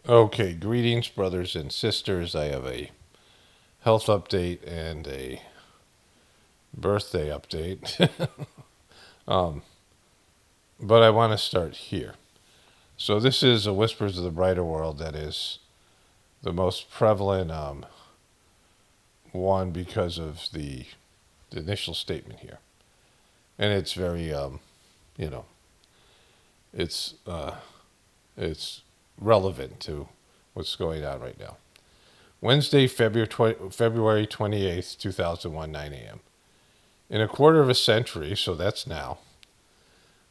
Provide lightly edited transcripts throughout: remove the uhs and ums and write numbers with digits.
Okay, greetings, brothers and sisters. I have a health update and a birthday update. um, but I want to start here. So, this is a Whispers of the Brighter World that is the most prevalent one because of the initial statement here. And it's very, you know, it's, uh, it's relevant to what's going on right now. Wednesday, February 28th, 2001, 9 a.m. In a quarter of a century, so that's now,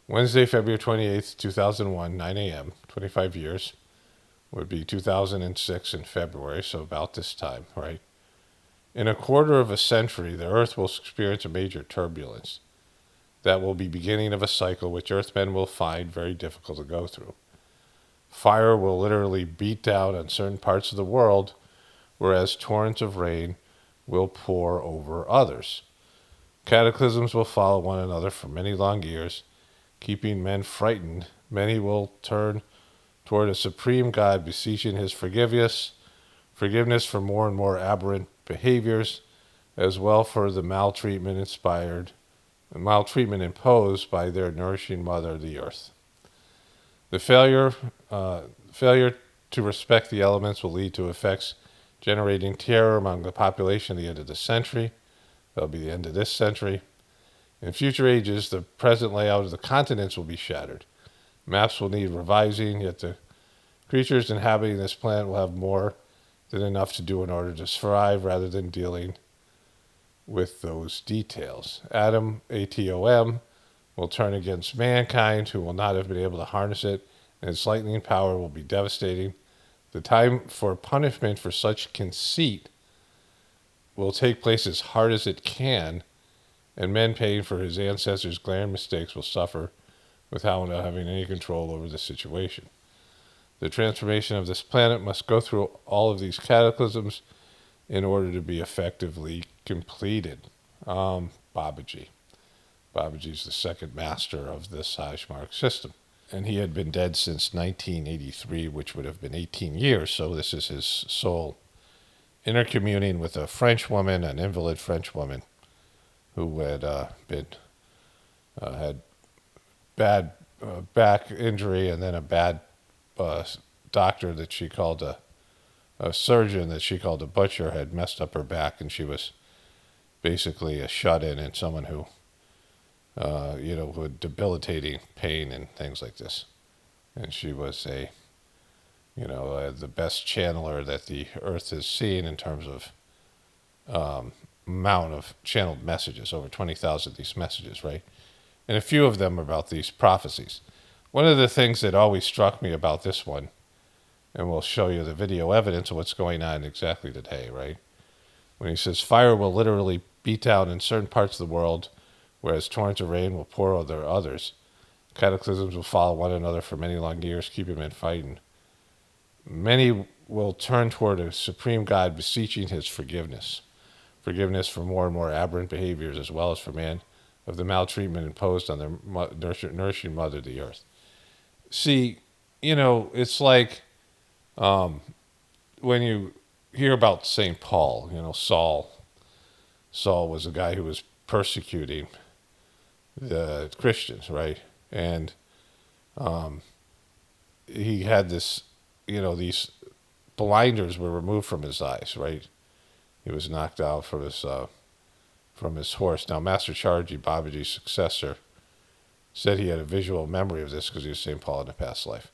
Wednesday, February 28th, 2001, 9 a.m., 25 years, would be 2006 in February, so about this time, right? In a quarter of a century, the Earth will experience a major turbulence. That will be beginning of a cycle which Earthmen will find very difficult to go through. Fire will literally beat down on certain parts of the world, whereas torrents of rain will pour over others. Cataclysms will follow one another for many long years, keeping men frightened. Many will turn toward a supreme God, beseeching his forgiveness for more and more aberrant behaviors, as well for the maltreatment imposed by their nourishing mother, the earth. The failure to respect the elements will lead to effects generating terror among the population at the end of the century. That'll be the end of this century. In future ages, the present layout of the continents will be shattered. Maps will need revising, yet the creatures inhabiting this planet will have more than enough to do in order to survive rather than dealing with those details. Atom, will turn against mankind, who will not have been able to harness it, and its lightning power will be devastating. The time for punishment for such conceit will take place as hard as it can, and men paying for his ancestors' glaring mistakes will suffer without having any control over the situation. The transformation of this planet must go through all of these cataclysms in order to be effectively completed. Babaji. Babaji's the second master of the Sajmark system. And he had been dead since 1983, which would have been 18 years, so this is his soul intercommuning with a French woman, an invalid French woman, who had bad back injury, and then a bad doctor that she called a surgeon that she called a butcher had messed up her back, and she was basically a shut-in and someone who, with debilitating pain and things like this. And she was the best channeler that the earth has seen in terms of amount of channeled messages, over 20,000 of these messages, right? And a few of them about these prophecies. One of the things that always struck me about this one, and we'll show you the video evidence of what's going on exactly today, right? When he says, fire will literally beat down in certain parts of the world, whereas torrents of rain will pour over others. Cataclysms will follow one another for many long years, keeping men fighting. Many will turn toward a supreme God, beseeching his forgiveness for more and more aberrant behaviors, as well as for man of the maltreatment imposed on their nourishing mother, the earth. See, it's like when you hear about St. Paul, Saul was a guy who was persecuting the Christians, right? And he had this, these blinders were removed from his eyes, right? He was knocked out from his horse. Now, Master Charji, Babaji's successor, said he had a visual memory of this because he was St. Paul in a past life.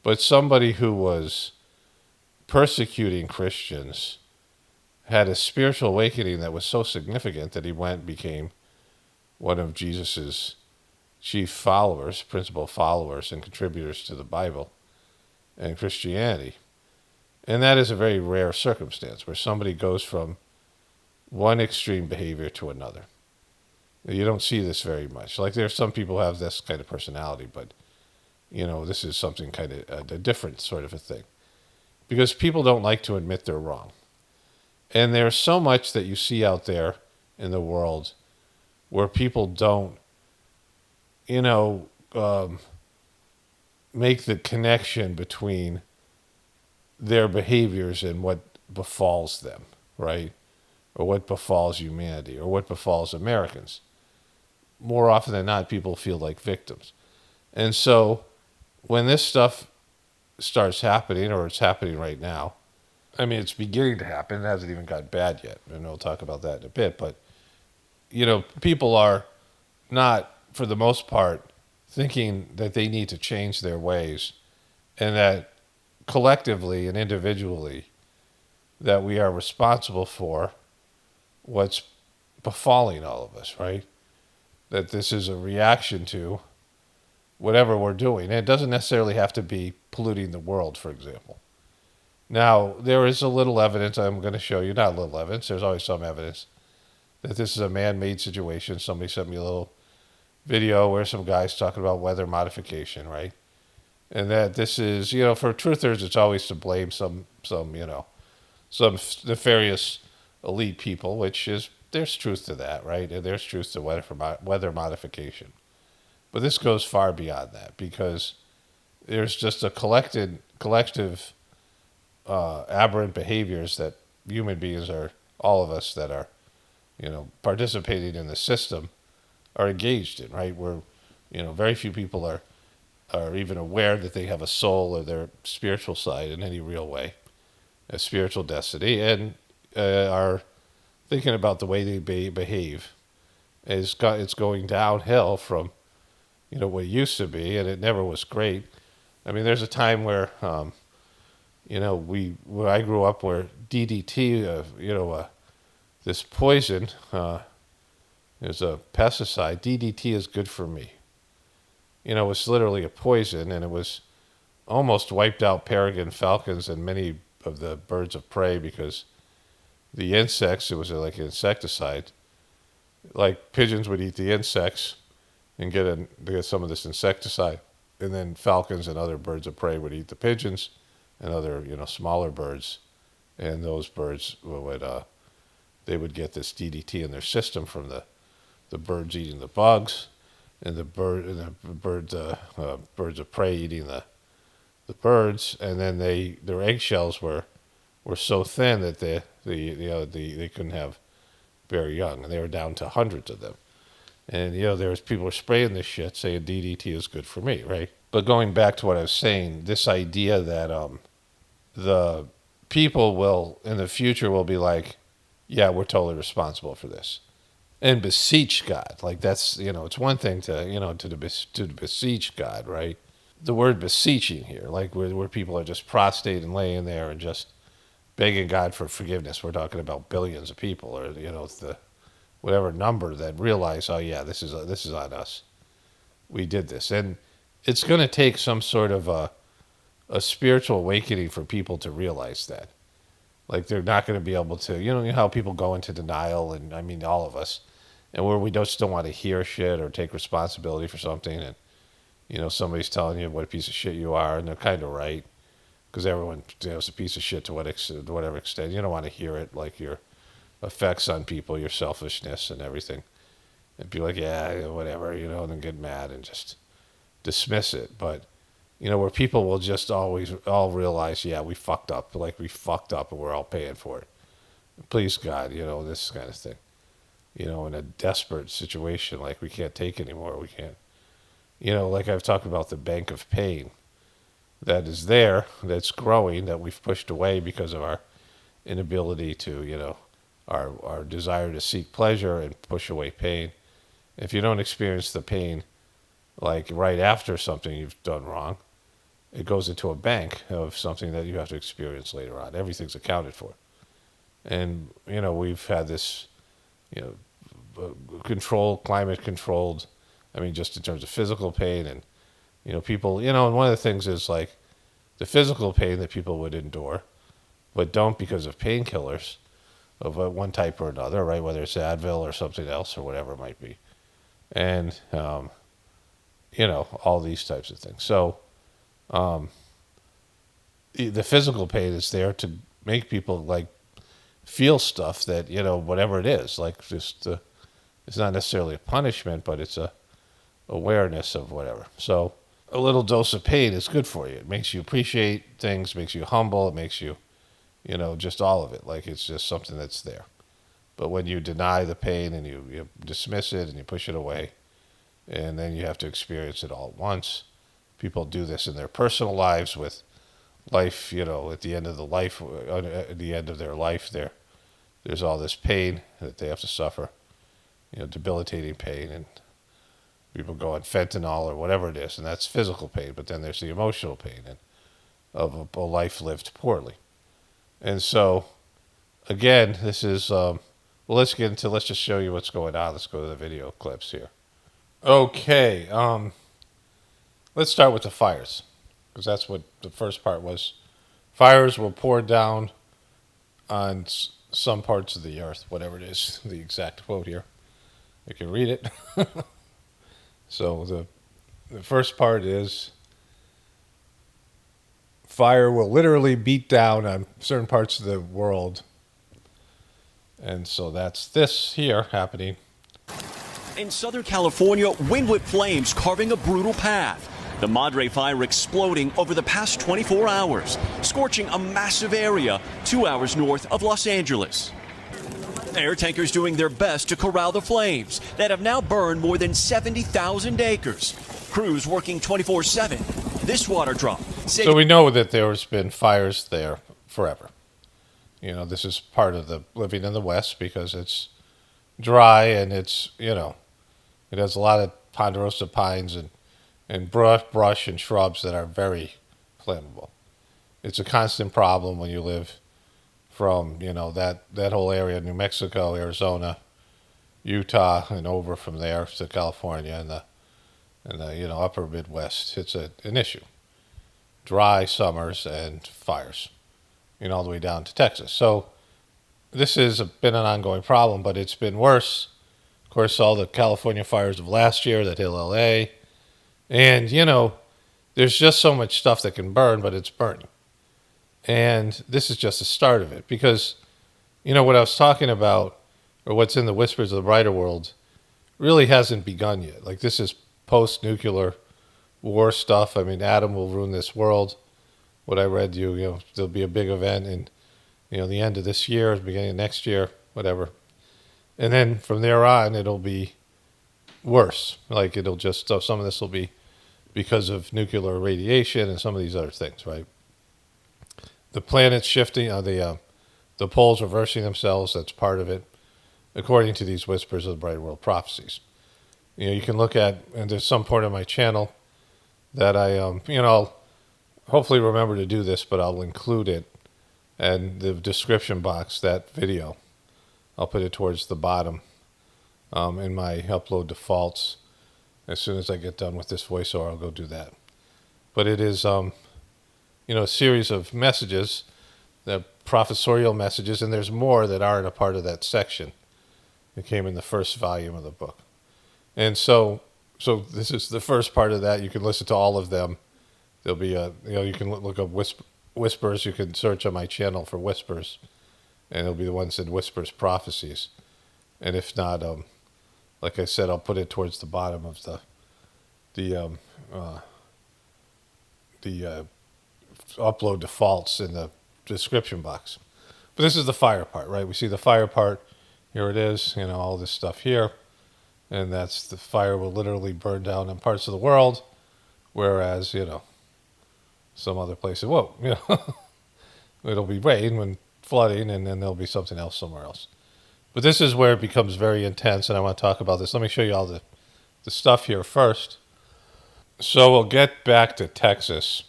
But somebody who was persecuting Christians had a spiritual awakening that was so significant that he became one of Jesus's chief followers, principal followers, and contributors to the Bible and Christianity. And that is a very rare circumstance where somebody goes from one extreme behavior to another. You don't see this very much. Like, there are some people who have this kind of personality, but, this is something kind of a different sort of a thing. Because people don't like to admit they're wrong. And there's so much that you see out there in the world where people don't, make the connection between their behaviors and what befalls them, right? Or what befalls humanity, or what befalls Americans. More often than not, people feel like victims. And so when this stuff starts happening, or it's happening right now, I mean, it's beginning to happen. It hasn't even got bad yet. And we'll talk about that in a bit. But, people are not, for the most part, thinking that they need to change their ways, and that collectively and individually, that we are responsible for what's befalling all of us, right? That this is a reaction to whatever we're doing. And it doesn't necessarily have to be polluting the world, for example. Now, there is a little evidence I'm going to show you, not a little evidence, there's always some evidence, that this is a man-made situation. Somebody sent me a little video where some guy's talking about weather modification, right? And that this is, for truthers, it's always to blame some nefarious elite people, which is, there's truth to that, right? And there's truth to weather modification. But this goes far beyond that, because there's just a collective aberrant behaviors that human beings are, all of us that are, participating in the system, are engaged in, right? We're, very few people are even aware that they have a soul or their spiritual side in any real way, a spiritual destiny, and are thinking about the way they behave. It's going downhill from, what it used to be, and it never was great. I mean, there's a time where, where I grew up, where DDT, this poison, is a pesticide. DDT is good for me. It's literally a poison, and it was almost wiped out peregrine falcons and many of the birds of prey, because the insects, it was like an insecticide. Like pigeons would eat the insects and get some of this insecticide, and then falcons and other birds of prey would eat the pigeons and other smaller birds, and those birds they would get this DDT in their system from the birds eating the bugs, and the birds of prey eating the birds, and then their eggshells were so thin that they couldn't have very young, and they were down to hundreds of them. And there was people were spraying this shit, saying DDT is good for me, right? But going back to what I was saying, this idea that the people will in the future will be like, yeah, we're totally responsible for this, and beseech God. Like, that's, it's one thing to beseech God, right? The word beseeching here, like where people are just prostrate and laying there and just begging God for forgiveness. We're talking about billions of people, or the whatever number that realize, oh yeah, this is on us. We did this, and it's going to take some sort of a spiritual awakening for people to realize that. Like, they're not going to be able to, you know how people go into denial, and I mean all of us, and where we just don't want to hear shit or take responsibility for something, and somebody's telling you what a piece of shit you are, and they're kind of right, because everyone is a piece of shit to whatever extent. You don't want to hear it, like your effects on people, your selfishness and everything, and be like, yeah, whatever, and then get mad and just dismiss it. But where people will just always all realize, yeah, we fucked up, and we're all paying for it. Please God, this kind of thing. In a desperate situation, like we can't take anymore. We can't, like I've talked about the bank of pain that is there, that's growing, that we've pushed away because of our inability to, our desire to seek pleasure and push away pain. If you don't experience the pain, like right after something you've done wrong, it goes into a bank of something that you have to experience later on. Everything's accounted for. And, we've had this, climate controlled, just in terms of physical pain, and, people, and one of the things is like the physical pain that people would endure, but don't because of painkillers of one type or another, right? Whether it's Advil or something else or whatever it might be. And, all these types of things. So, the physical pain is there to make people like feel stuff that, whatever it is, like just, it's not necessarily a punishment, but it's a awareness of whatever. So a little dose of pain is good for you. It makes you appreciate things, makes you humble, it makes you, just all of it. Like it's just something that's there. But when you deny the pain and you dismiss it and you push it away, and then you have to experience it all at once. People do this in their personal lives with life, at the end of at the end of their life, there's all this pain that they have to suffer, debilitating pain, and people go on fentanyl or whatever it is, and that's physical pain. But then there's the emotional pain of a life lived poorly. And so, again, this is let's just show you what's going on. Let's go to the video clips here. Okay, let's start with the fires, because that's what the first part was. Fires will pour down on some parts of the earth, whatever it is, the exact quote here. I can read it. So the first part is, fire will literally beat down on certain parts of the world. And so that's this here happening. In Southern California, wind-whipped flames carving a brutal path. The Madre fire exploding over the past 24 hours, scorching a massive area 2 hours north of Los Angeles. Air tankers doing their best to corral the flames that have now burned more than 70,000 acres. Crews working 24/7. This water drop. So we know that there's been fires there forever. This is part of the living in the West because it's dry and it's, it has a lot of ponderosa pines and brush and shrubs that are very flammable. It's a constant problem when you live from, that whole area, New Mexico, Arizona, Utah, and over from there to California and the upper Midwest. It's an issue. Dry summers and fires, all the way down to Texas. So this has been an ongoing problem, but it's been worse. Of course, all the California fires of last year that hit LA. And, there's just so much stuff that can burn, but it's burning. And this is just the start of it. Because, what I was talking about, or what's in the Whispers of the Brighter World, really hasn't begun yet. Like, this is post-nuclear war stuff. I mean, Adam will ruin this world. What I read you, there'll be a big event in, the end of this year, beginning of next year, whatever. And then from there on, it'll be worse. Like, it'll just, so some of this will be because of nuclear radiation and some of these other things, right? The planets shifting, the poles reversing themselves, that's part of it, according to these Whispers of the Bright World prophecies. You can look at, and there's some part of my channel that I'll hopefully remember to do this, but I'll include it in the description box, that video. I'll put it towards the bottom in my upload defaults. As soon as I get done with this voiceover, I'll go do that. But it is, a series of messages, the professorial messages, and there's more that aren't a part of that section. It came in the first volume of the book. And so this is the first part of that. You can listen to all of them. There'll be you can look up Whispers. You can search on my channel for Whispers, and it'll be the ones in Whispers Prophecies. And if not, like I said, I'll put it towards the bottom of the upload defaults in the description box. But this is the fire part, right? We see the fire part. Here it is, all this stuff here. And that's the fire will literally burn down in parts of the world. Whereas, some other places, it'll be rain when flooding, and then there'll be something else somewhere else. But this is where it becomes very intense, and I want to talk about this. Let me show you all the stuff here first. So we'll get back to Texas.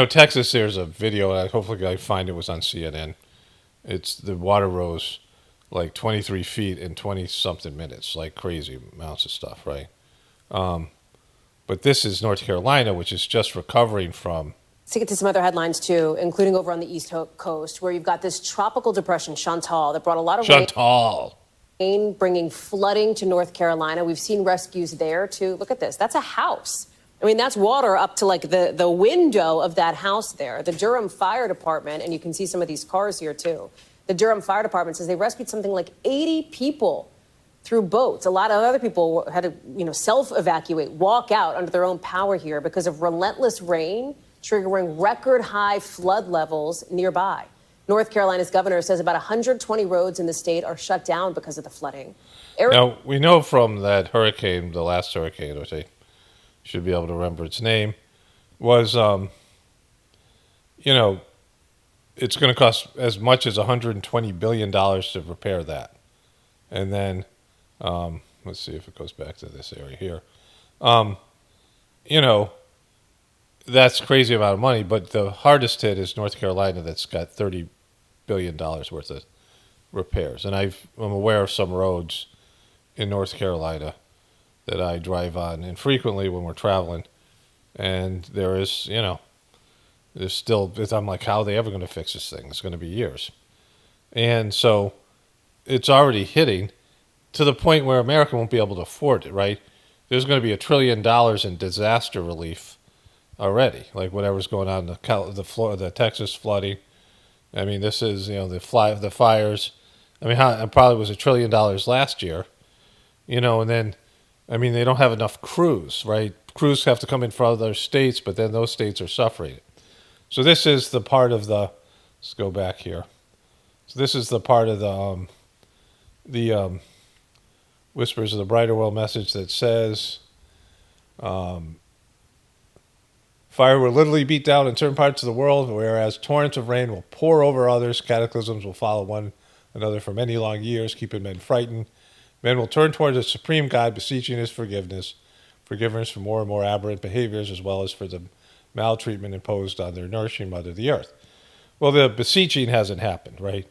Texas, there's a video, and hopefully I find it was on CNN. It's the water rose like 23 feet in 20-something minutes, like crazy amounts of stuff, right? But this is North Carolina, which is just recovering from. To get to some other headlines, too, including over on the East Coast, where you've got this tropical depression, Chantal, that brought a lot of rain, bringing flooding to North Carolina. We've seen rescues there, too. Look at this. That's a house. I mean, that's water up to, like, the window of that house there. The Durham Fire Department, and you can see some of these cars here, too. The Durham Fire Department says they rescued something like 80 people through boats. A lot of other people had to, self-evacuate, walk out under their own power here because of relentless rain, triggering record-high flood levels nearby. North Carolina's governor says about 120 roads in the state are shut down because of the flooding. Now, we know from that hurricane, the last hurricane, which I should be able to remember its name, was, it's going to cost as much as $120 billion to repair that. And then, let's see if it goes back to this area here. That's crazy amount of money, but the hardest hit is North Carolina that's got $30 billion worth of repairs. And I'm aware of some roads in North Carolina that I drive on infrequently when we're traveling. And there is, there's still, I'm like, how are they ever going to fix this thing? It's going to be years. And so it's already hitting to the point where America won't be able to afford it, right? There's going to be $1 trillion in disaster relief already, like whatever's going on, the Texas flooding. I mean, this is, the fires. I mean, it probably was $1 trillion last year, and then, I mean, they don't have enough crews, right? Crews have to come in from other states, but then those states are suffering. So this is the part of let's go back here. So this is the part of the Whispers of the Brighter World message that says, fire will literally beat down in certain parts of the world, whereas torrents of rain will pour over others. Cataclysms will follow one another for many long years, keeping men frightened. Men will turn toward the supreme God, beseeching his forgiveness for more and more aberrant behaviors, as well as for the maltreatment imposed on their nourishing mother, the earth. Well, the beseeching hasn't happened, right?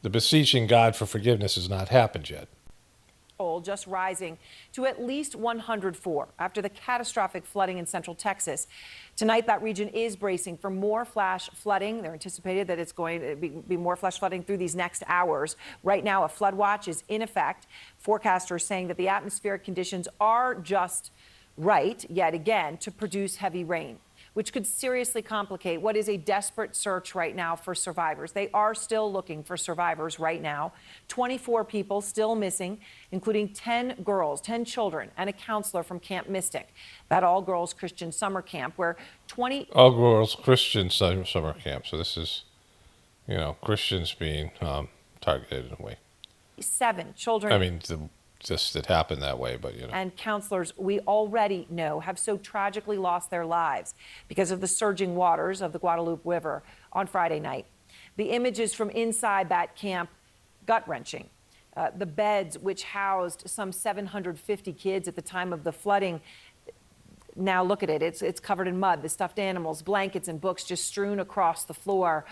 The beseeching God for forgiveness has not happened yet. Just rising to at least 104 after the catastrophic flooding in central Texas. Tonight, that region is bracing for more flash flooding. They're anticipated that it's going to be more flash flooding through these next hours. Right now, a flood watch is in effect. Forecasters saying that the atmospheric conditions are just right, yet again, to produce heavy rain, which could seriously complicate what is a desperate search right now for survivors. They are still looking for survivors right now. 24 people still missing, including 10 girls, 10 children, and a counselor from Camp Mystic, that all-girls Christian summer camp, where all-girls Christian summer camp. So this is, Christians being targeted in a way. 7 children. I mean, it happened that way, but And counselors we already know have so tragically lost their lives because of the surging waters of the Guadalupe River on Friday night. The images from inside that camp, gut-wrenching. The beds, which housed some 750 kids at the time of the flooding, now look at it. It's covered in mud. The stuffed animals, blankets, and books just strewn across the floor.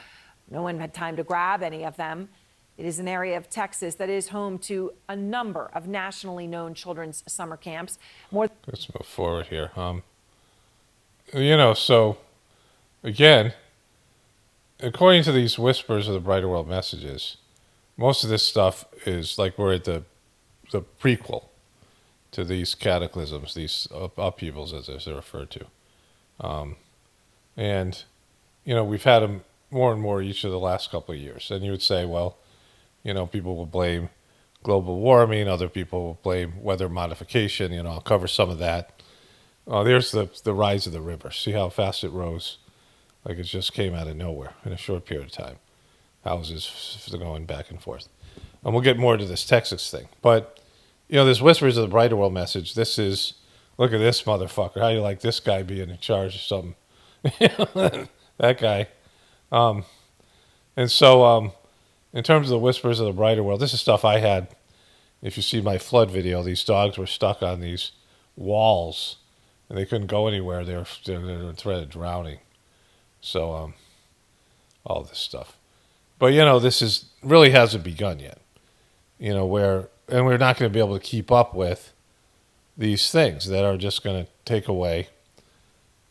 No one had time to grab any of them. It is an area of Texas that is home to a number of nationally known children's summer camps. Let's move forward here. So again, according to these Whispers of the Brighter World messages, most of this stuff is like we're at the prequel to these cataclysms, these upheavals, as they're referred to. We've had them more and more each of the last couple of years. And you would say, well, people will blame global warming. Other people will blame weather modification. I'll cover some of that. There's the rise of the river. See how fast it rose? Like it just came out of nowhere in a short period of time. Houses going back and forth. And we'll get more to this Texas thing. But, this Whispers of the Brighter World message, this is, look at this motherfucker. How do you like this guy being in charge of something? That guy. And so, in terms of the Whispers of the Brighter World, this is stuff I had. If you see my flood video, these dogs were stuck on these walls, and they couldn't go anywhere. They were in threat of drowning. So, all this stuff. But, this really hasn't begun yet. And we're not going to be able to keep up with these things that are just going to take away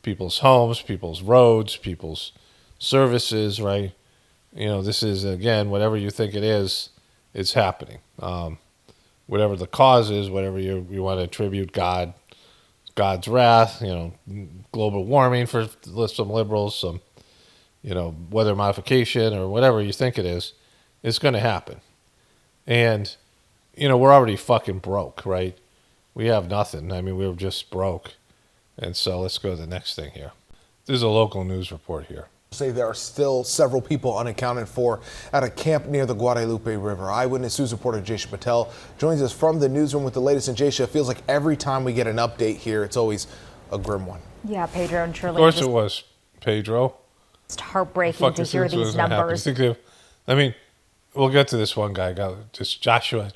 people's homes, people's roads, people's services, right? This is, again, whatever you think it is, it's happening. Whatever the cause is, whatever you want to attribute God's wrath, global warming for some liberals, some, weather modification or whatever you think it is, it's going to happen. And we're already fucking broke, right? We have nothing. I mean, we were just broke. And so let's go to the next thing here. This is a local news report here. Say there are still several people unaccounted for at a camp near the Guadalupe River. Eyewitness News reporter Jaysha Patel joins us from the newsroom with the latest. And Jaysha, it feels like every time we get an update here, it's always a grim one. Yeah, Pedro and Shirley. Of course it was, Pedro. It's heartbreaking to hear these numbers. I mean, we'll get to this one guy, just Joshua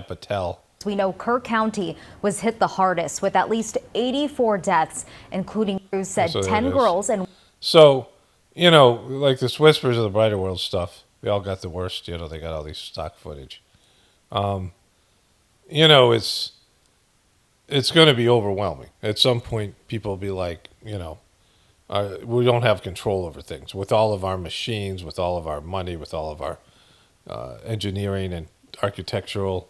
Patel. We know Kerr County was hit the hardest with at least 84 deaths, including, crews said, 10 girls. And so, like this Whispers of the Brighter World stuff, they all got the worst. They got all these stock footage. It's going to be overwhelming. At some point, people will be like, we don't have control over things. With all of our machines, with all of our money, with all of our engineering and architectural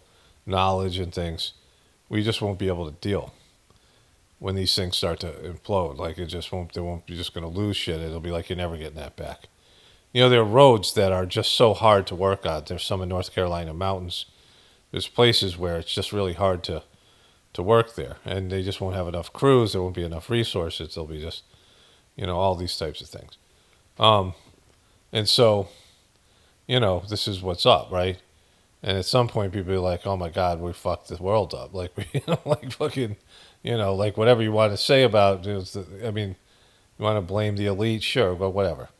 knowledge and things, we just won't be able to deal when these things start to implode. Like you're just going to lose shit. It'll be like you're never getting that back. There are roads that are just so hard to work on. There's some in North Carolina mountains. There's places where it's just really hard to work there, and they just won't have enough crews. There won't be enough resources. There'll be just, all these types of things. And so, this is what's up, right? And at some point, people be like, "Oh my God, we fucked the world up." Like like fucking, like whatever you want to say about it. You want to blame the elite, sure, but whatever.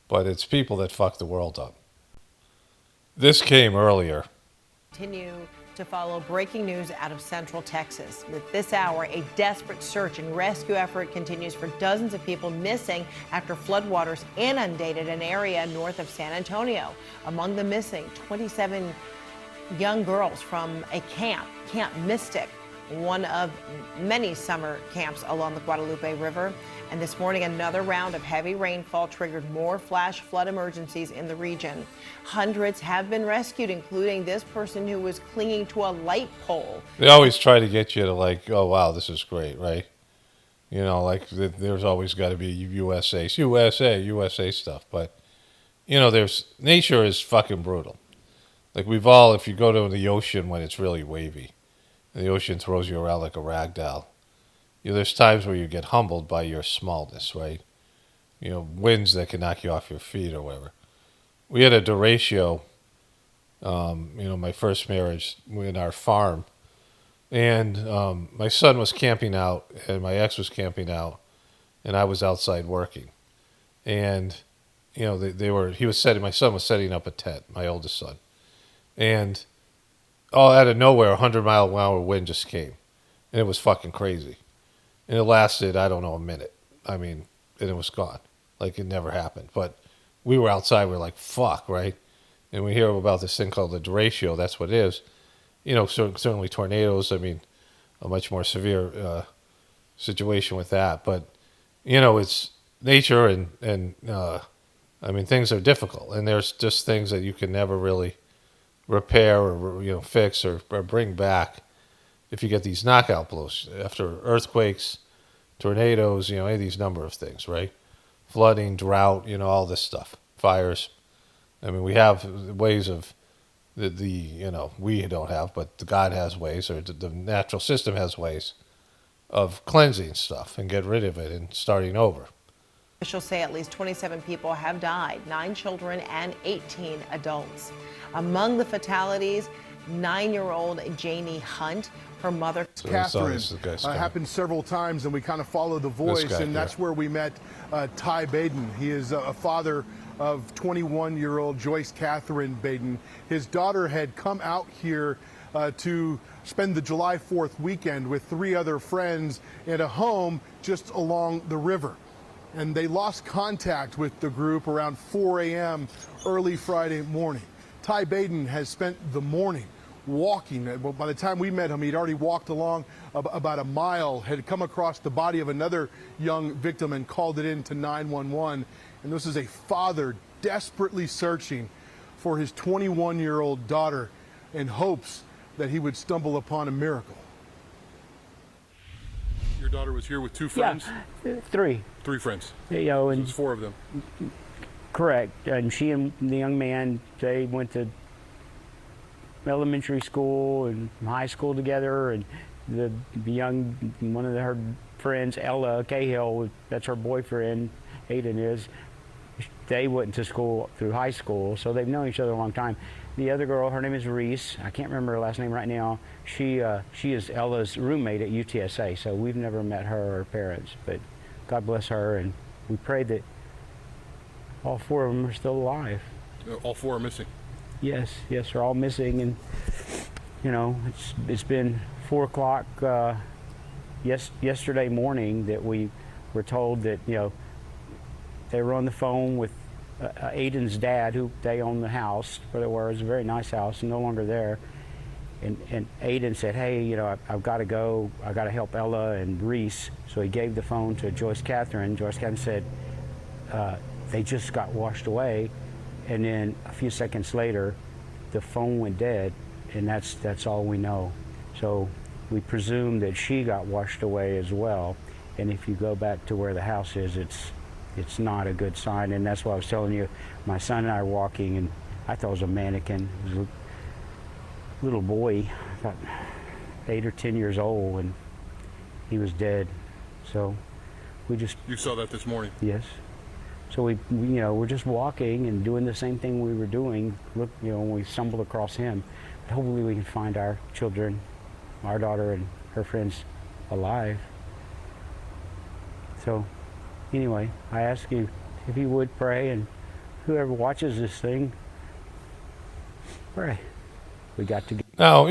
But it's people that fuck the world up. This came earlier. Continue to follow breaking news out of Central Texas. With this hour, a desperate search and rescue effort continues for dozens of people missing after floodwaters inundated an area north of San Antonio. Among the missing, 27 young girls from a Camp Mystic, one of many summer camps along the Guadalupe River. And this morning, another round of heavy rainfall triggered more flash flood emergencies in the region. Hundreds have been rescued, including this person who was clinging to a light pole. They always try to get you to like, oh, wow, this is great, right? There's always got to be USA stuff. But, nature is fucking brutal. Like if you go to the ocean when it's really wavy, and the ocean throws you around like a rag doll, there's times where you get humbled by your smallness, right? Winds that can knock you off your feet or whatever. We had a derecho, my first marriage in our farm, and my son was camping out, and my ex was camping out, and I was outside working, and my son was setting up a tent, my oldest son, and out of nowhere, 100-mile-an-hour wind just came, and it was fucking crazy. And it lasted, I don't know, a minute. And it was gone. Like it never happened. But we were outside, we were like, fuck, right? And we hear about this thing called the derecho, that's what it is. Certainly tornadoes, a much more severe situation with that. But, it's nature and things are difficult. And there's just things that you can never really repair or, fix or bring back if you get these knockout blows after earthquakes, tornadoes, any of these number of things, right? Flooding, drought, all this stuff, fires. We have ways of we don't have, but God has ways, or the natural system has ways of cleansing stuff and get rid of it and starting over. Officials say at least 27 people have died, 9 children and 18 adults. Among the fatalities, 9-year-old Janie Hunt, her mother. Catherine happened several times, and we kind of follow the voice, and that's where we met Ty Baden. He is a father of 21-year-old Joyce Catherine Baden. His daughter had come out here to spend the July 4th weekend with 3 other friends in a home just along the river. And they lost contact with the group around 4 a.m. early Friday morning. Ty Baden has spent the morning walking. By the time we met him, he'd already walked along about a mile, had come across the body of another young victim and called it in to 911. And this is a father desperately searching for his 21-year-old daughter in hopes that he would stumble upon a miracle. Your daughter was here with 2 friends? Yeah, 3. 3 friends? And so it's 4 of them? Correct. And she and the young man, they went to elementary school and high school together, and one of her friends, Ella Cahill, that's her boyfriend, Aiden is. They went to school through high school, so they've known each other a long time. The other girl, her name is Reese. I can't remember her last name right now. She is Ella's roommate at UTSA, so we've never met her or her parents, but God bless her, and we pray that all four of them are still alive. All four are missing? Yes, they're all missing, and it's been 4 o'clock yesterday morning that we were told that they were on the phone with Aiden's dad, who they own the house where they were. It was a very nice house, no longer there. And Aiden said, hey, I've got to go. I got to help Ella and Reese. So he gave the phone to Joyce Catherine. Joyce Catherine said, they just got washed away. And then a few seconds later, the phone went dead, and that's all we know. So we presume that she got washed away as well. And if you go back to where the house is, it's not a good sign. And that's why I was telling you, my son and I were walking, and I thought it was a mannequin. It was a little boy, about 8 or 10 years old, and he was dead. So we just... You saw that this morning? Yes. So we're just walking and doing the same thing we were doing. Look, when we stumbled across him. But hopefully we can find our children, our daughter and her friends, alive. So anyway, I ask you if you would pray, and whoever watches this thing, pray. We got to get... Now,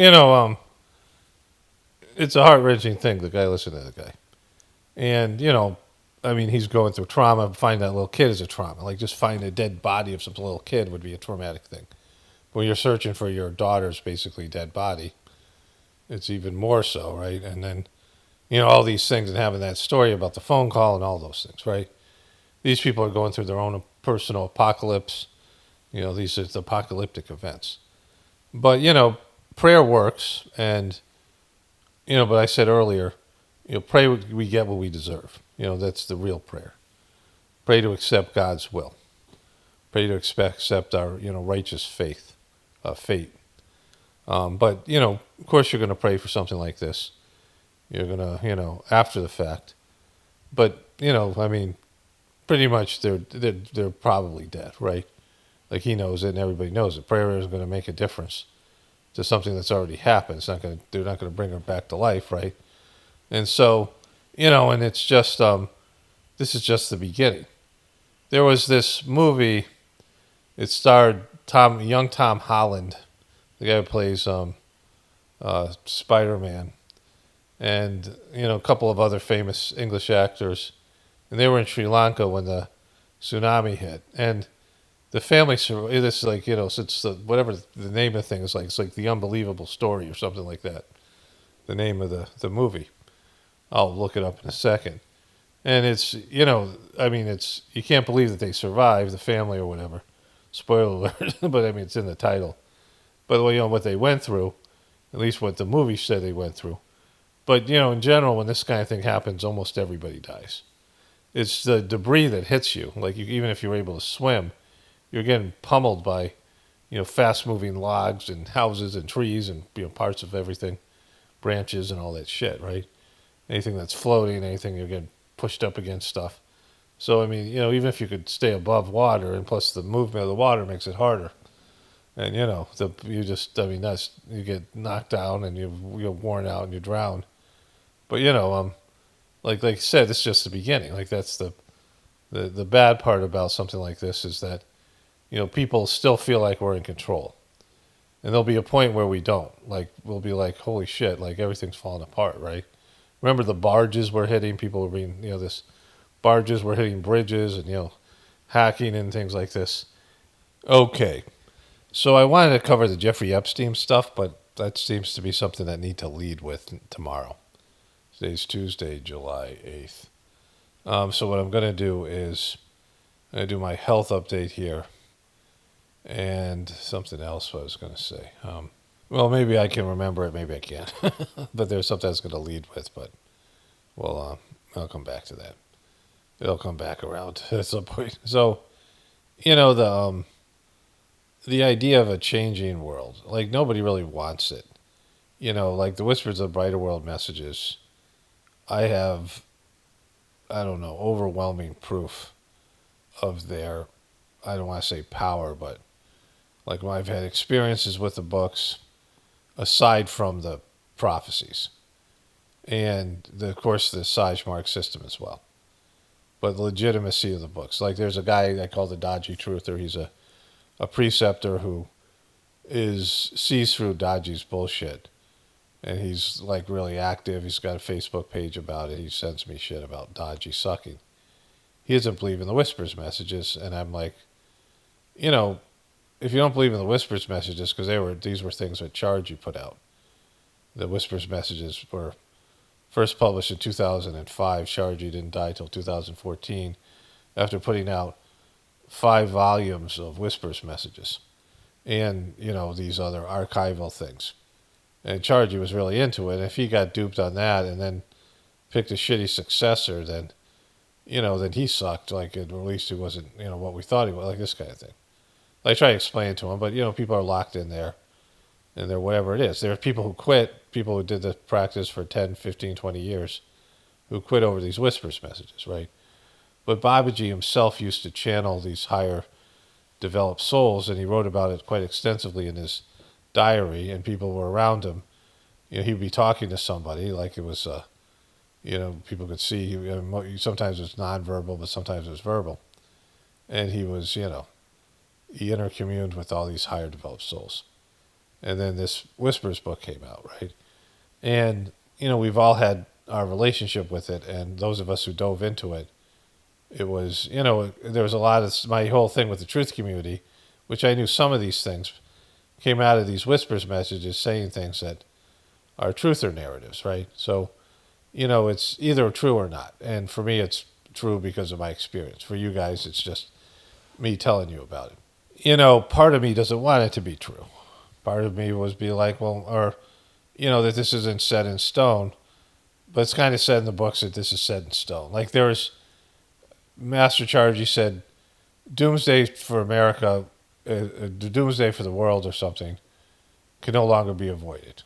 it's a heart-wrenching thing, the guy listening to the guy. And, he's going through trauma. Finding that little kid is a trauma. Like, just finding a dead body of some little kid would be a traumatic thing. When you're searching for your daughter's basically dead body, it's even more so, right? And then, all these things, and having that story about the phone call and all those things, right? These people are going through their own personal apocalypse. These are the apocalyptic events. But, prayer works. And, but I said earlier, pray we get what we deserve. That's the real prayer. Pray to accept God's will. Pray to accept our, righteous fate. But, of course you're going to pray for something like this. You're going to, after the fact. But, pretty much they're probably dead, right? Like he knows it and everybody knows it. Prayer is going to make a difference to something that's already happened. They're not going to bring her back to life, right? And so, and it's just, this is just the beginning. There was this movie, it starred young Tom Holland, the guy who plays Spider-Man, and, a couple of other famous English actors. And they were in Sri Lanka when the tsunami hit. And the family, it's like, it's whatever the name of the thing is like, it's like The Unbelievable Story or something like that, the name of the movie. I'll look it up in a second. And it's, it's, you can't believe that they survived, the family or whatever. Spoiler alert, but it's in the title. But, what they went through, at least what the movie said they went through. But, in general, when this kind of thing happens, almost everybody dies. It's the debris that hits you. Like, even if you're able to swim, you're getting pummeled by, fast-moving logs and houses and trees and, parts of everything, branches and all that shit, right? Anything that's floating, anything you're getting pushed up against stuff. So, even if you could stay above water, and plus the movement of the water makes it harder. And, you get knocked down and you're worn out and you drown. But, like I said, it's just the beginning. Like, that's the bad part about something like this is that, people still feel like we're in control. And there'll be a point where we don't. Like, we'll be like, holy shit, like everything's falling apart, right? Remember the barges were hitting, people were being, barges were hitting bridges and, hacking and things like this. Okay. So I wanted to cover the Jeffrey Epstein stuff, but that seems to be something that I need to lead with tomorrow. Today's Tuesday, July 8th. So what I'm going to do is I'm going to do my health update here and something else I was going to say. Well, maybe I can remember it, maybe I can't. But there's something I was going to lead with, but I'll come back to that. It'll come back around at some point. So, the the idea of a changing world, like nobody really wants it. Like the Whispers of the Brighter World messages, I have, I don't know, overwhelming proof of their, I don't want to say power, but like when I've had experiences with the books, aside from the prophecies, and of course the Sage Mark system as well, but the legitimacy of the books. Like there's a guy I call the Dodgy Truther. He's a preceptor who sees through Dodgy's bullshit, and he's like really active. He's got a Facebook page about it. He sends me shit about Dodgy sucking. He doesn't believe in the Whispers messages, and I'm like, if you don't believe in the Whispers messages, because these were things that Chargy put out. The Whispers messages were first published in 2005. Chargy didn't die till 2014, after putting out 5 volumes of Whispers messages, and these other archival things. And Chargy was really into it. And if he got duped on that and then picked a shitty successor, then then he sucked. Like at least he wasn't what we thought he was. Like this kind of thing. I try to explain it to him, but people are locked in there, and they're whatever it is. There are people who quit, people who did the practice for 10, 15, 20 years, who quit over these Whispers messages, right? But Babaji himself used to channel these higher developed souls, and he wrote about it quite extensively in his diary, and people were around him. He'd be talking to somebody, like it was, people could see. Sometimes it was nonverbal, but sometimes it was verbal. And he was, he intercommuned with all these higher developed souls. And then this Whispers book came out, right? And, we've all had our relationship with it, and those of us who dove into it, it was, there was a lot of, my whole thing with the truth community, which I knew some of these things came out of these Whispers messages saying things that are truther narratives, right? So, it's either true or not. And for me, it's true because of my experience. For you guys, it's just me telling you about it. Part of me doesn't want it to be true. Part of me was be like, well, or, that this isn't set in stone. But it's kind of said in the books that this is set in stone. Like Master Chargy said, doomsday for America, the doomsday for the world or something, can no longer be avoided.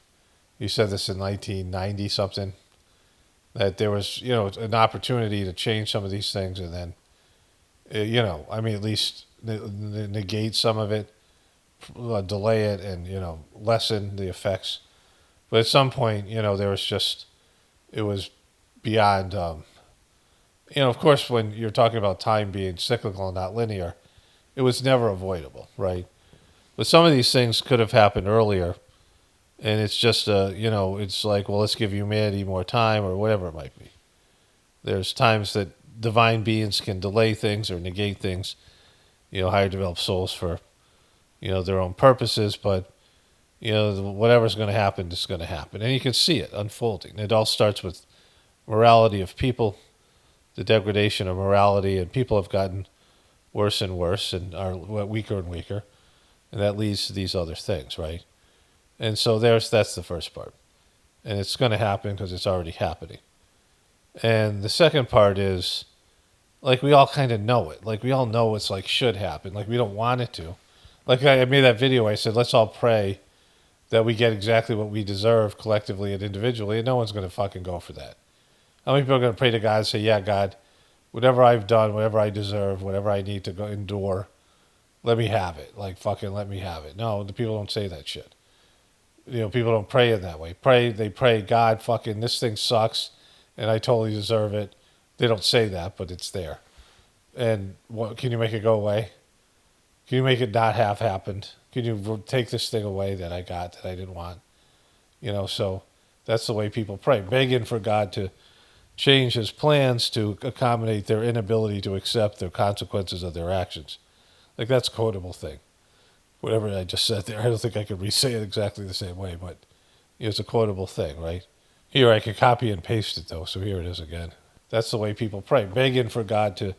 He said this in 1990 something, that there was, an opportunity to change some of these things, and then, at least negate some of it, delay it, and, lessen the effects. But at some point, there was just, it was beyond, of course, when you're talking about time being cyclical and not linear, it was never avoidable, right? But some of these things could have happened earlier, and it's just, it's like, well, let's give humanity more time or whatever it might be. There's times that divine beings can delay things or negate things, higher developed souls for, their own purposes, but, whatever's going to happen is going to happen. And you can see it unfolding. It all starts with morality of people, the degradation of morality, and people have gotten worse and worse and are weaker and weaker, and that leads to these other things, right? And so that's the first part, and it's going to happen because it's already happening. And the second part is, like, we all kind of know it. Like, we all know it's like should happen. Like, we don't want it to. Like, I made that video. I said, let's all pray that we get exactly what we deserve collectively and individually, and no one's going to fucking go for that. How many people are going to pray to God and say, yeah, God, whatever I've done, whatever I deserve, whatever I need to go endure, let me have it. Like, fucking let me have it. No, the people don't say that shit. People don't pray in that way. They pray, God, fucking this thing sucks, and I totally deserve it. They don't say that, but it's there. And what, can you make it go away? Can you make it not have happened? Can you take this thing away that I got that I didn't want? So that's the way people pray, begging for God to change his plans to accommodate their inability to accept the consequences of their actions. Like, that's a quotable thing. Whatever I just said there, I don't think I could re-say it exactly the same way, but it's a quotable thing, right? Here, I could copy and paste it, though, so here it is again. That's the way people pray, begging for God to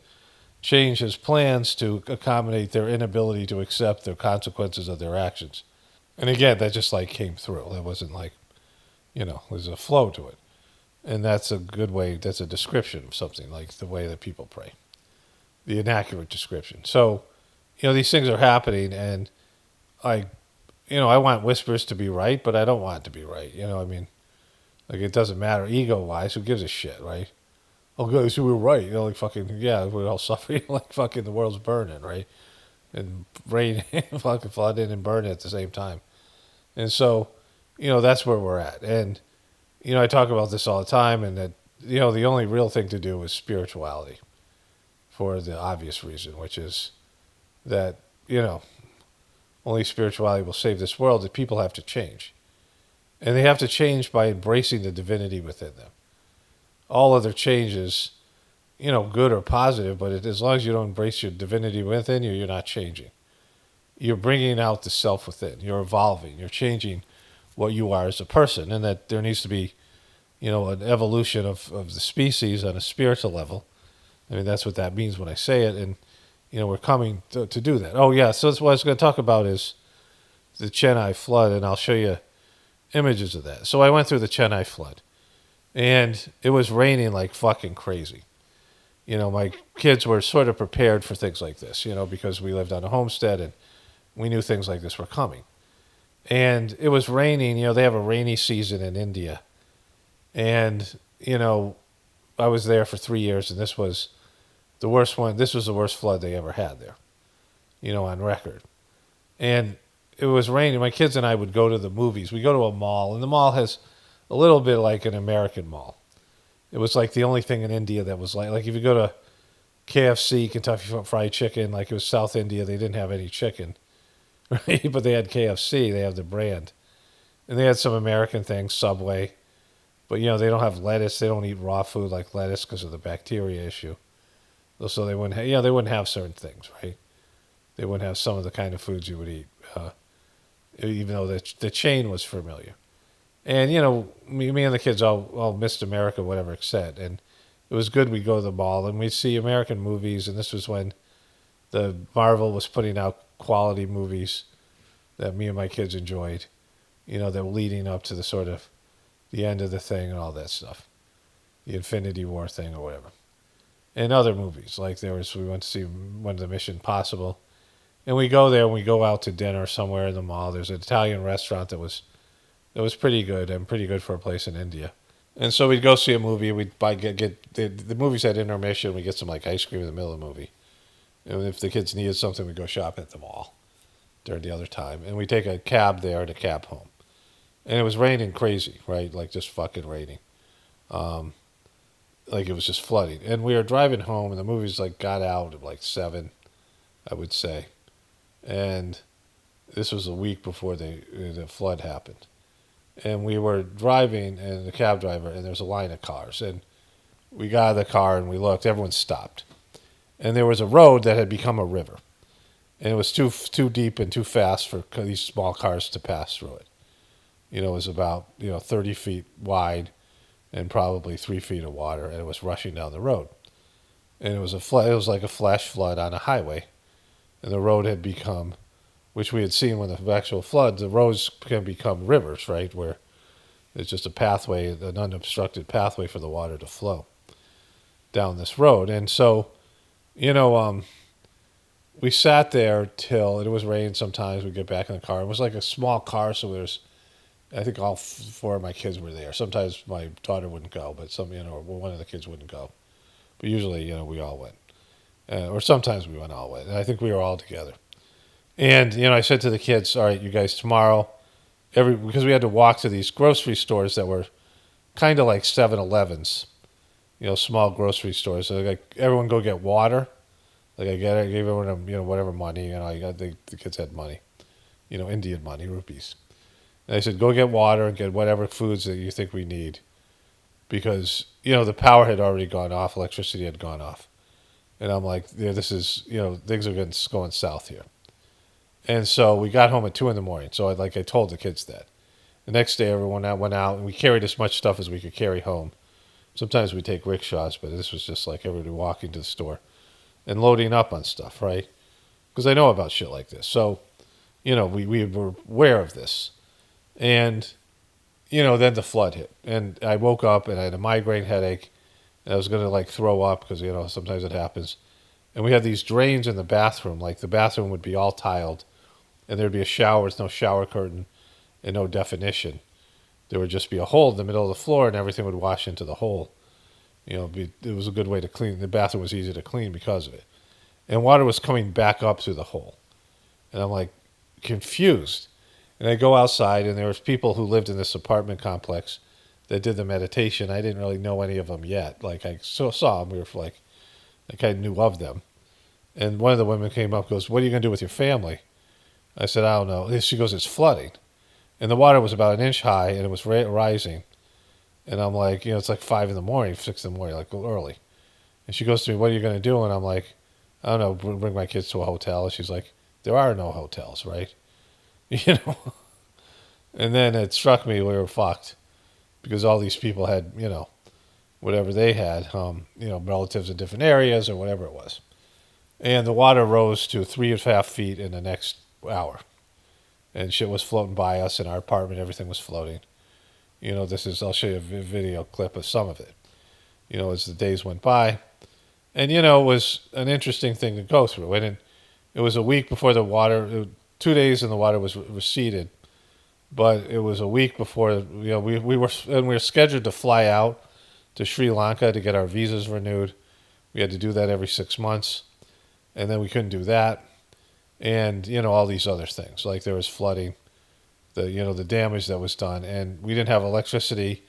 change his plans to accommodate their inability to accept the consequences of their actions. And again, that just like came through. That wasn't like, there's a flow to it. And that's a good way, that's a description of something, like the way that people pray. The inaccurate description. So, these things are happening, and, I want Whispers to be right, but I don't want it to be right. Like, it doesn't matter ego-wise. Who gives a shit, right? Oh, guys, we were right. Like, fucking, yeah, we're all suffering. Like, fucking the world's burning, right? And rain, fucking flooding and burning at the same time. And so, that's where we're at. And, I talk about this all the time, and that, the only real thing to do is spirituality for the obvious reason, which is that, only spirituality will save this world, that people have to change. And they have to change by embracing the divinity within them. All other changes, good or positive, but as long as you don't embrace your divinity within you, you're not changing. You're bringing out the self within. You're evolving. You're changing what you are as a person. And that there needs to be, an evolution of the species on a spiritual level. I mean, that's what that means when I say it. And, we're coming to do that. Oh, yeah. So that's what I was going to talk about is the Chennai flood, and I'll show you images of that. So I went through the Chennai flood, and it was raining like fucking crazy. My kids were sort of prepared for things like this, because we lived on a homestead, and we knew things like this were coming. And it was raining. They have a rainy season in India. And, I was there for 3 years, and this was the worst one. This was the worst flood they ever had there, on record. And it was raining. My kids and I would go to the movies. We go to a mall, and the mall has a little bit like an American mall. It was like the only thing in India that was like if you go to KFC, Kentucky Fried Chicken, like it was South India, they didn't have any chicken, right? But they had KFC, they have the brand. And they had some American things, Subway. But, they don't have lettuce. They don't eat raw food like lettuce because of the bacteria issue. So they wouldn't have, they wouldn't have certain things, right? They wouldn't have some of the kind of foods you would eat, even though the chain was familiar. And, me and the kids all missed America, whatever it said. And it was good we'd go to the mall and we'd see American movies. And this was when the Marvel was putting out quality movies that me and my kids enjoyed, that were leading up to the sort of the end of the thing and all that stuff. The Infinity War thing or whatever. And other movies, like we went to see one of the Mission Impossible. And we go there and we go out to dinner somewhere in the mall. There's an Italian restaurant that was pretty good and pretty good for a place in India. And so we'd go see a movie. We'd get the movies had intermission. We'd get some like ice cream in the middle of the movie. And if the kids needed something, we'd go shop at the mall during the other time. And we'd take a cab there and a cab home. And it was raining crazy, right? Like just fucking raining. Like it was just flooding. And we were driving home and the movies like got out at like 7, I would say. And this was a week before the flood happened. And we were driving, and the cab driver, and there was a line of cars. And we got out of the car, and we looked. Everyone stopped. And there was a road that had become a river. And it was too deep and too fast for these small cars to pass through it. It was about 30 feet wide and probably 3 feet of water, and it was rushing down the road. And it was it was like a flash flood on a highway. And the road had become, which we had seen when the actual flood, the roads can become rivers, right, where it's just a pathway, an unobstructed pathway for the water to flow down this road. And so, we sat there till it was raining sometimes. We'd get back in the car. It was like a small car, so there's, I think all 4 of my kids were there. Sometimes my daughter wouldn't go, but one of the kids wouldn't go. But usually, we all went. Or sometimes we went all went. And I think we were all together. And, I said to the kids, all right, you guys, tomorrow, because we had to walk to these grocery stores that were kind of like 7-Elevens, small grocery stores. So like, everyone go get water. Like I gave everyone, whatever money, the kids had money, Indian money, rupees. And I said, go get water and get whatever foods that you think we need. Because, the power had already gone off, electricity had gone off. And I'm like, this is, things are going south here. And so we got home at 2 a.m. So I told the kids that. The next day, everyone went out, and we carried as much stuff as we could carry home. Sometimes we take rickshaws, but this was just like everybody walking to the store and loading up on stuff, right? Because I know about shit like this. So, we were aware of this. And, then the flood hit. And I woke up, and I had a migraine headache. And I was going to, throw up because, sometimes it happens. And we had these drains in the bathroom. Like, the bathroom would be all tiled. and there'd be a shower with no shower curtain and no definition. There would just be a hole in the middle of the floor, and everything would wash into the hole. It was a good way to clean. The bathroom was easy to clean because of it. And water was coming back up through the hole. And I'm like confused. And I go outside, and there was people who lived in this apartment complex that did the meditation. I didn't really know any of them yet. Like, I saw them. We were like I knew of them. And one of the women came up and goes, "What are you going to do with your family?" I said, "I don't know." She goes, "It's flooding." And the water was about an inch high, and it was rising. And I'm like, it's like 5 in the morning, 6 in the morning, like early. And she goes to me, "What are you going to do?" And I'm like, "I don't know, bring my kids to a hotel." And she's like, "There are no hotels, right?" And then it struck me we were fucked because all these people had, whatever they had, relatives in different areas or whatever it was. And the water rose to 3.5 feet in the next hour. And shit was floating by us in our apartment. Everything was floating. I'll show you a video clip of some of it, as the days went by. And, it was an interesting thing to go through. And it was a week before the water, 2 days and the water was receded. But it was a week before, we were scheduled to fly out to Sri Lanka to get our visas renewed. We had to do that every 6 months. And then we couldn't do that. And, all these other things. Like there was flooding, the damage that was done. And we didn't have electricity,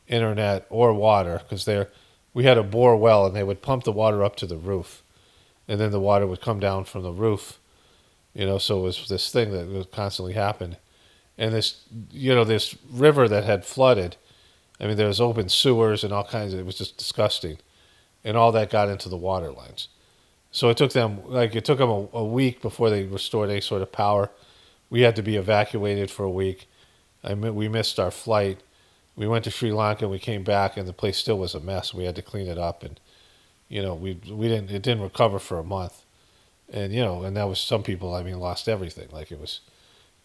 internet, or water because we had a bore well, and they would pump the water up to the roof. And then the water would come down from the roof. So it was this thing that would constantly happen. And this river that had flooded, there was open sewers and all kinds of, it was just disgusting. And all that got into the water lines. So it took them a week before they restored any sort of power. We had to be evacuated for a week. We missed our flight. We went to Sri Lanka and we came back, and the place still was a mess. We had to clean it up, and it didn't recover for a month. And and that was, some people lost everything. Like it was,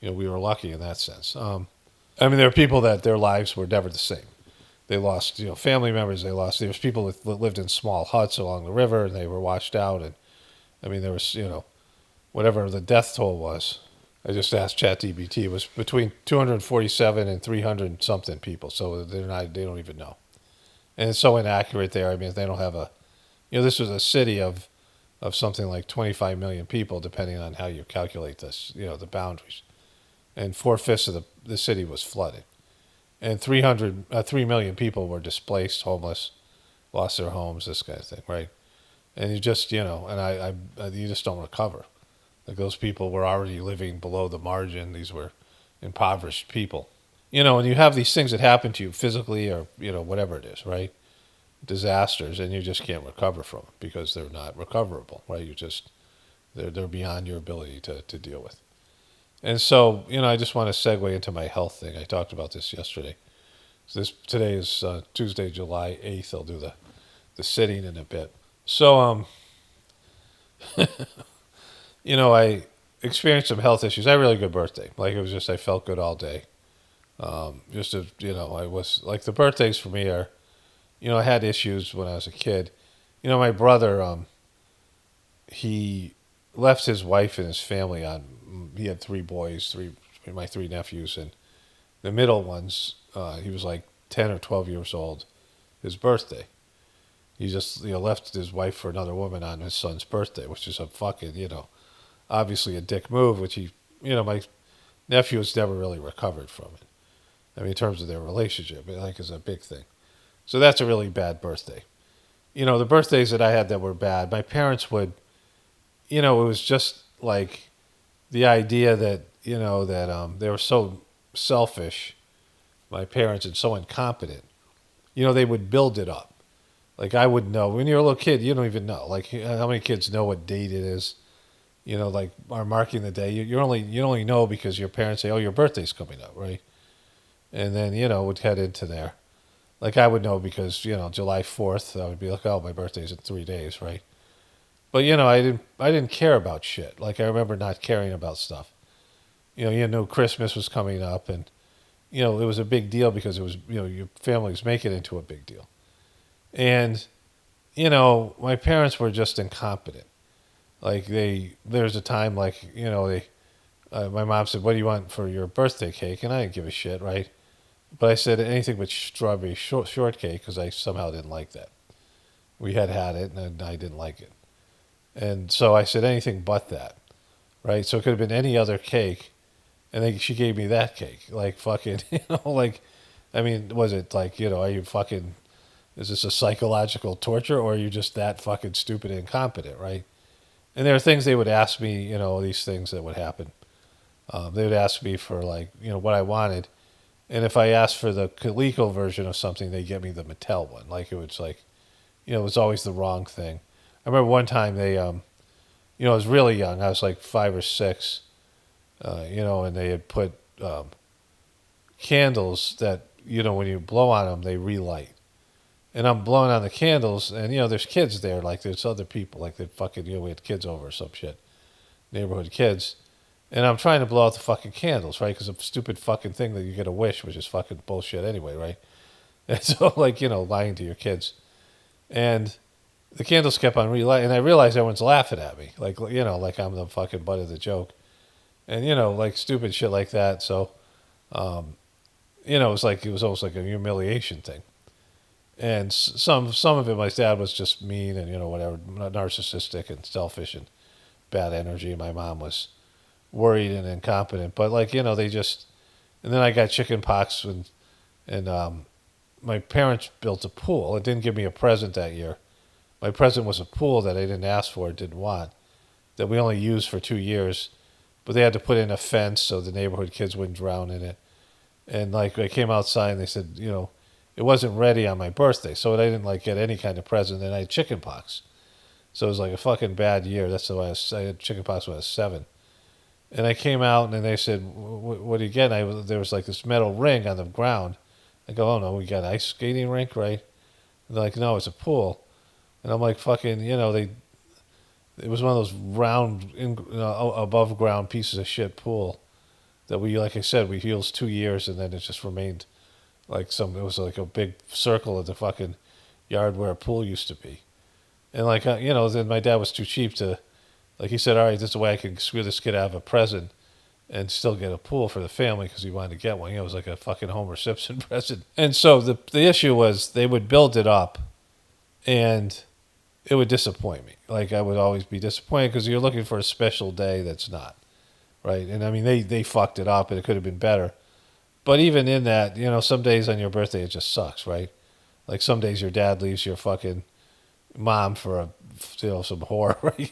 we were lucky in that sense. There are people that their lives were never the same. They lost, family members. There was people that lived in small huts along the river, and they were washed out. And there was, whatever the death toll was. I just asked ChatGPT. It was between 247 and 300 something people. So they don't even know. And it's so inaccurate there. They don't have this was a city of something like 25 million people, depending on how you calculate this, the boundaries. And 4/5 of the city was flooded. And 3 million people were displaced, homeless, lost their homes, this kind of thing, right? And you just, you just don't recover. Like those people were already living below the margin. These were impoverished people. And you have these things that happen to you physically or, whatever it is, right? Disasters, and you just can't recover from them because they're not recoverable, right? They're beyond your ability to deal with. And so, I just want to segue into my health thing. I talked about this yesterday. So today is Tuesday, July 8th. I'll do the sitting in a bit. So, I experienced some health issues. I had a really good birthday. Like, it was just, I felt good all day. I was, like, the birthdays for me are, I had issues when I was a kid. My brother, he left his wife and his family he had 3 boys, my 3 nephews, and the middle ones, he was like 10 or 12 years old, his birthday. He just, left his wife for another woman on his son's birthday, which is a fucking, obviously a dick move, which my nephew has never really recovered from it. In terms of their relationship, is a big thing. So that's a really bad birthday. The birthdays that I had that were bad, my parents would, it was just like the idea that, they were so selfish, my parents, and so incompetent. They would build it up. Like, I would know. When you're a little kid, you don't even know. Like, how many kids know what date it is? Like, are marking the day. You only know because your parents say, "Oh, your birthday's coming up," right? And then, would head into there. Like, I would know because, July 4th, I would be like, "Oh, my birthday's in 3 days," right? But, I didn't care about shit. Like, I remember not caring about stuff. You knew Christmas was coming up, and, it was a big deal because it was, your family was making it into a big deal. And, my parents were just incompetent. Like, there's a time, like, my mom said, "What do you want for your birthday cake?" And I didn't give a shit, right? But I said anything but strawberry shortcake because I somehow didn't like that. We had it, and I didn't like it. And so I said anything but that, right? So it could have been any other cake, and then she gave me that cake. Like, fucking, like, I mean, was it like, are you fucking, is this a psychological torture, or are you just that fucking stupid and incompetent, right? And there are things they would ask me, these things that would happen. They would ask me for, like, what I wanted. And if I asked for the Coleco version of something, they'd get me the Mattel one. Like, it was like, it was always the wrong thing. I remember one time they, I was really young. I was like 5 or 6, and they had put candles that, when you blow on them, they relight. And I'm blowing on the candles, and, there's kids there. Like, there's other people. Like, they fucking, we had kids over or some shit. Neighborhood kids. And I'm trying to blow out the fucking candles, right? Because of a stupid fucking thing that you get a wish, which is fucking bullshit anyway, right? And so, like, lying to your kids. And the candles kept on relighting, and I realized everyone's laughing at me. Like, like I'm the fucking butt of the joke. And, like stupid shit like that. So, it was almost like a humiliation thing. And some of it, my dad was just mean and, whatever, narcissistic and selfish and bad energy. And my mom was worried and incompetent. But, like, they just, and then I got chicken pox and my parents built a pool. It didn't give me a present that year. My present was a pool that I didn't ask for, didn't want, that we only used for 2 years. But they had to put in a fence so the neighborhood kids wouldn't drown in it. And, like, I came outside and they said, it wasn't ready on my birthday. So I didn't, like, get any kind of present. And I had chicken pox. So it was like a fucking bad year. That's why I had chicken pox when I was 7. And I came out and they said, what do you get? And there was like this metal ring on the ground. I go, oh no, we got an ice skating rink, right? And they're like, no, it's a pool. And I'm like, fucking, it was one of those round, above ground pieces of shit pool that we, like I said, we used 2 years and then it just remained like it was like a big circle of the fucking yard where a pool used to be. And like, then my dad was too cheap to, like he said, all right, this is the way I can screw this kid out of a present and still get a pool for the family because he wanted to get one. It was like a fucking Homer Simpson present. And so the issue was they would build it up and it would disappoint me. Like I would always be disappointed because you're looking for a special day that's not, right? And I mean, they fucked it up and it could have been better. But even in that, some days on your birthday it just sucks, right? Like some days your dad leaves your fucking mom for some whore, right?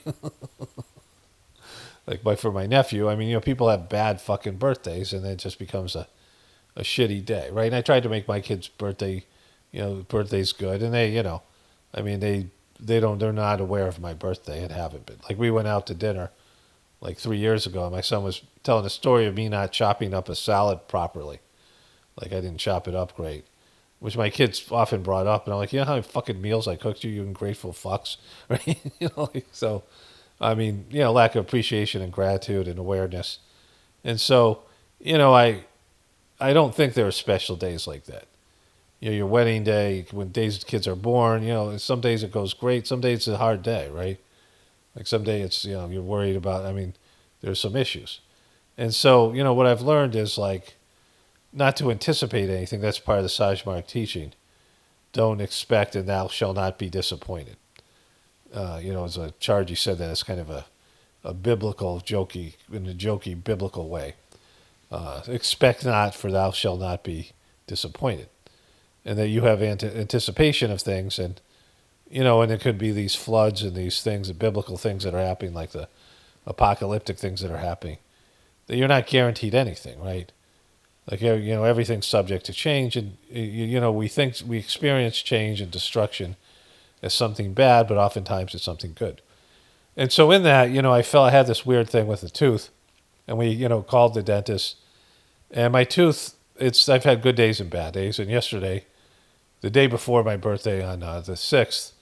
Like for my nephew, I mean, people have bad fucking birthdays and it just becomes a shitty day, right? And I tried to make my kid's birthday, birthday's good, and they, I mean, they're not aware of my birthday and haven't been. Like we went out to dinner like 3 years ago and my son was telling a story of me not chopping up a salad properly. Like I didn't chop it up great, which my kids often brought up. And I'm like, you know how many fucking meals I cooked you ungrateful fucks? Right? So, I mean, lack of appreciation and gratitude and awareness. And so, I don't think there are special days like that. Your wedding day, when days the kids are born, some days it goes great. Some days it's a hard day, right? Like some day it's, you're worried about, I mean, there's some issues. And so, what I've learned is like not to anticipate anything. That's part of the Sajmark teaching. Don't expect and thou shalt not be disappointed. As a Charji said that it's kind of a biblical, in a jokey biblical way. Expect not for thou shalt not be disappointed. And that you have anticipation of things and it could be these floods and these things, the biblical things that are happening, like the apocalyptic things that are happening, that you're not guaranteed anything, right? Like, everything's subject to change. And, we think we experience change and destruction as something bad, but oftentimes it's something good. And so in that, I had this weird thing with the tooth. And we, called the dentist. And my tooth, I've had good days and bad days. And yesterday, the day before my birthday on the 6th,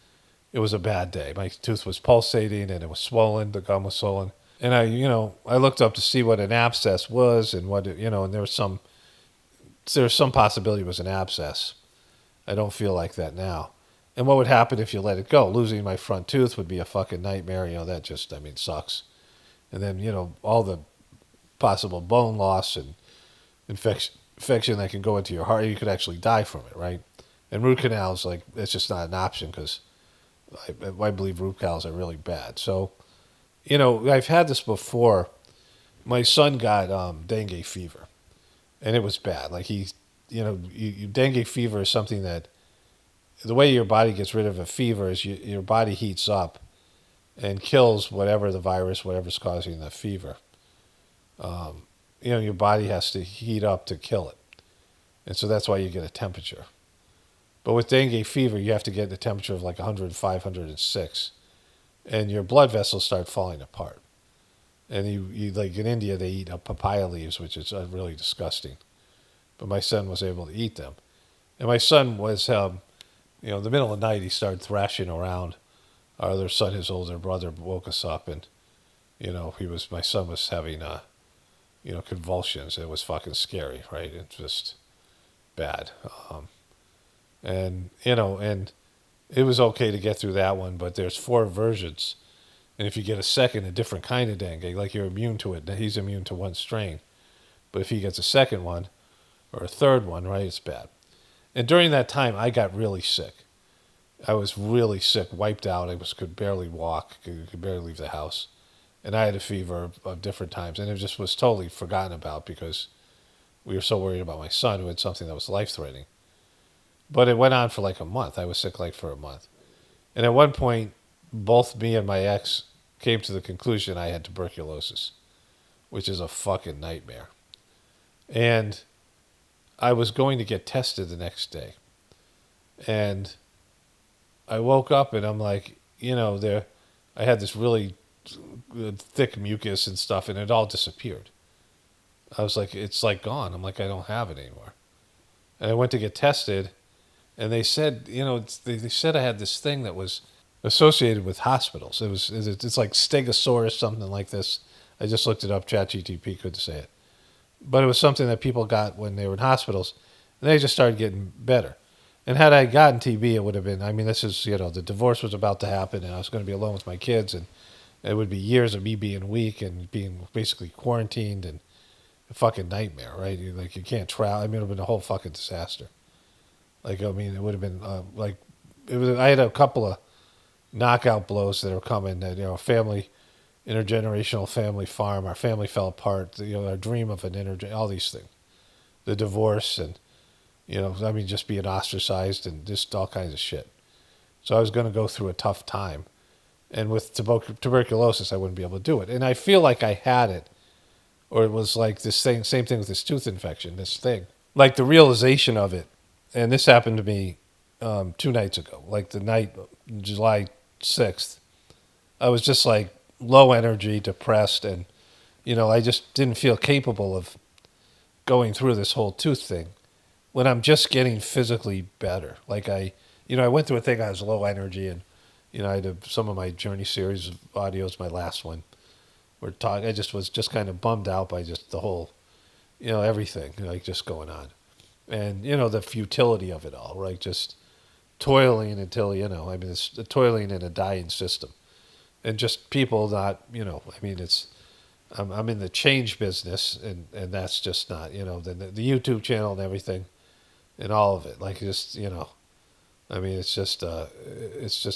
it was a bad day. My tooth was pulsating and it was swollen. The gum was swollen. And I looked up to see what an abscess was and what, and there was some possibility it was an abscess. I don't feel like that now. And what would happen if you let it go? Losing my front tooth would be a fucking nightmare. That just, sucks. And then, all the possible bone loss and infection that can go into your heart. You could actually die from it, right? And root canals, like, it's just not an option because I believe root canals are really bad. So, I've had this before. My son got dengue fever, and it was bad. Like, dengue fever is something that the way your body gets rid of a fever is your body heats up and kills whatever the virus, whatever's causing the fever. Your body has to heat up to kill it. And so that's why you get a temperature. But with dengue fever, you have to get a temperature of like 105, 106. And your blood vessels start falling apart. And you like in India, they eat papaya leaves, which is really disgusting. But my son was able to eat them. And my son was, in the middle of the night, he started thrashing around. Our other son, his older brother, woke us up, and, my son was having, convulsions. It was fucking scary, right? It's just bad. And it was okay to get through that one, but there's 4 versions. And if you get a different kind of dengue, like you're immune to it, he's immune to one strain. But if he gets a second one or a third one, right, it's bad. And during that time, I got really sick. I was really sick, wiped out. I could barely walk, could barely leave the house. And I had a fever of different times. And it just was totally forgotten about because we were so worried about my son who had something that was life-threatening. But it went on for like a month. I was sick like for a month. And at one point, both me and my ex came to the conclusion I had tuberculosis, which is a fucking nightmare. And I was going to get tested the next day. And I woke up and I'm like, I had this really thick mucus and stuff, and it all disappeared. I was like, it's like gone. I'm like, I don't have it anymore. And I went to get tested, and they said, they said I had this thing that was associated with hospitals. It's like Stegosaurus, something like this. I just looked it up. ChatGPT couldn't say it. But it was something that people got when they were in hospitals, and they just started getting better. And had I gotten TB, it would have been, this is, the divorce was about to happen, and I was going to be alone with my kids, and it would be years of me being weak and being basically quarantined, and a fucking nightmare, right? You can't travel. It would have been a whole fucking disaster. It would have been, I had a couple of knockout blows that are coming, that, family, intergenerational family farm, our family fell apart, our dream of all these things, the divorce and, just being ostracized and just all kinds of shit. So I was going to go through a tough time. And with tuberculosis, I wouldn't be able to do it. And I feel like I had it, or it was like this thing, same thing with this tooth infection, this thing. Like the realization of it, and this happened to me 2 nights ago, like the night, July 6th, I was just like low energy, depressed, and, I just didn't feel capable of going through this whole tooth thing when I'm just getting physically better. Like I went through a thing, I was low energy, and, I had some of my Journey series of audios, my last one, I just was just kind of bummed out by just the whole, everything, just going on. And, the futility of it all, right? Just toiling until, it's toiling in a dying system. And just people not, I'm in the change business, and that's just not, the YouTube channel and everything and all of it. It's just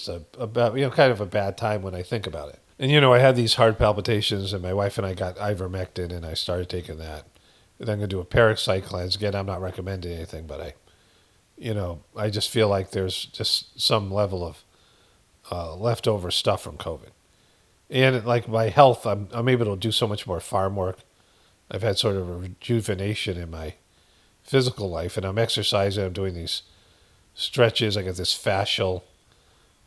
kind of a bad time when I think about it. And, I had these heart palpitations, and my wife and I got ivermectin, and I started taking that. And I'm going to do a parasite cleanse. Again, I'm not recommending anything, but I just feel like there's just some level of leftover stuff from COVID. And like my health, I'm able to do so much more farm work. I've had sort of a rejuvenation in my physical life, and I'm exercising. I'm doing these stretches. I got this fascial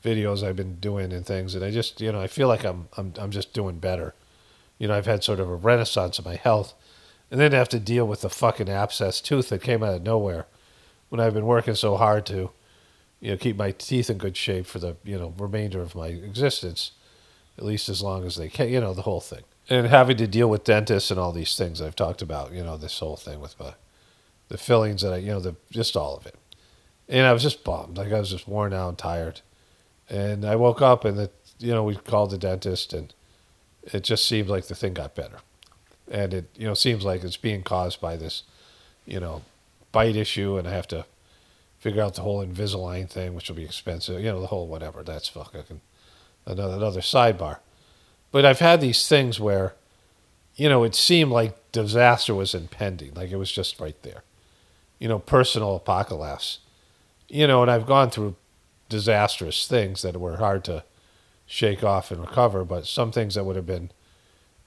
videos I've been doing and things, and I just, I feel like I'm just doing better. I've had sort of a renaissance of my health, and then to have to deal with the fucking abscess tooth that came out of nowhere when I've been working so hard to, keep my teeth in good shape for the, remainder of my existence, at least as long as they can, the whole thing. And having to deal with dentists and all these things I've talked about, this whole thing with the fillings that just all of it. And I was just bummed. Like I was just worn out and tired. And I woke up and we called the dentist, and it just seemed like the thing got better. And it, seems like it's being caused by this, bite issue, and I have to figure out the whole Invisalign thing, which will be expensive. The whole whatever. That's fucking another sidebar. But I've had these things where, it seemed like disaster was impending, like it was just right there. Personal apocalypse. And I've gone through disastrous things that were hard to shake off and recover, but some things that would have been,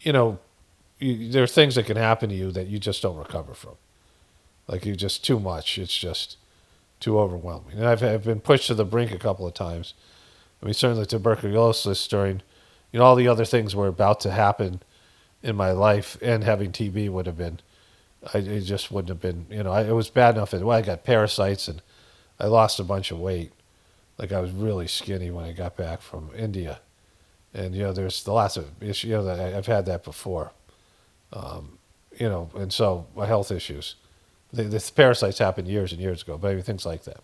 there are things that can happen to you that you just don't recover from. Like you just too much. It's just too overwhelming. And I've been pushed to the brink a couple of times. I mean, certainly tuberculosis during, all the other things were about to happen in my life, and having TB would have been, it just wouldn't have been, it was bad enough. I got parasites and I lost a bunch of weight. Like I was really skinny when I got back from India. And, there's lots of issues, I've had that before. And so my health issues. The parasites happened years and years ago, but I mean, things like that.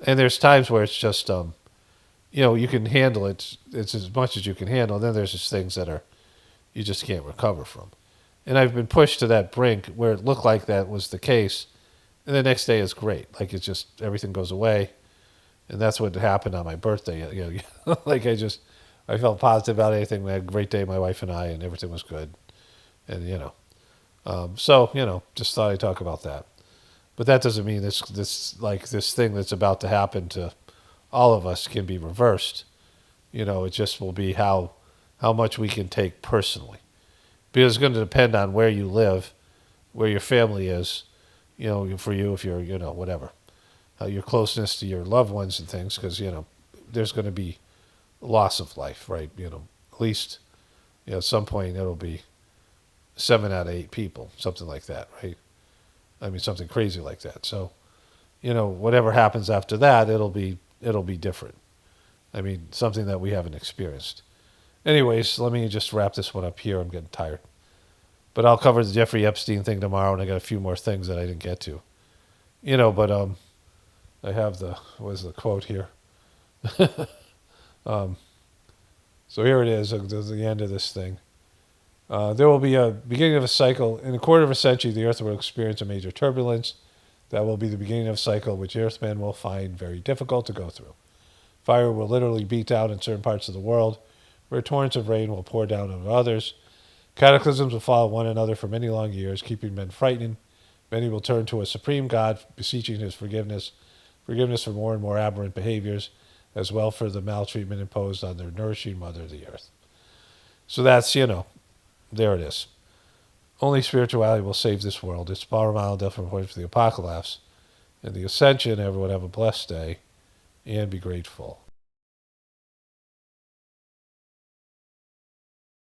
And there's times where it's just, you can handle it. It's as much as you can handle. And then there's just things that you just can't recover from. And I've been pushed to that brink where it looked like that was the case. And the next day is great. Like it's just, everything goes away. And that's what happened on my birthday. Like I felt positive about anything. We had a great day, my wife and I, and everything was good. And, just thought I'd talk about that. But that doesn't mean this thing that's about to happen to all of us can be reversed. It just will be how much we can take personally. Because it's going to depend on where you live, where your family is, for you, if you're, whatever. Your closeness to your loved ones and things, because, there's going to be loss of life, right? At least, at some point it'll be 7 out of 8 people, something like that, right? I mean, something crazy like that. So, whatever happens after that, it'll be different. I mean, something that we haven't experienced. Anyways, let me just wrap this one up here. I'm getting tired. But I'll cover the Jeffrey Epstein thing tomorrow, and I got a few more things that I didn't get to. But I have what is the quote here? So here it is, the end of this thing. There will be a beginning of a cycle. In a quarter of a century, the Earth will experience a major turbulence. That will be the beginning of a cycle which Earthmen will find very difficult to go through. Fire will literally beat down in certain parts of the world, where torrents of rain will pour down on others. Cataclysms will follow one another for many long years, keeping men frightened. Many will turn to a supreme God, beseeching his forgiveness for more and more aberrant behaviors, as well for the maltreatment imposed on their nourishing mother, the earth. So that's, there it is. Only spirituality will save this world. It's paramount, definitely important for the apocalypse. And the ascension, everyone have a blessed day and be grateful.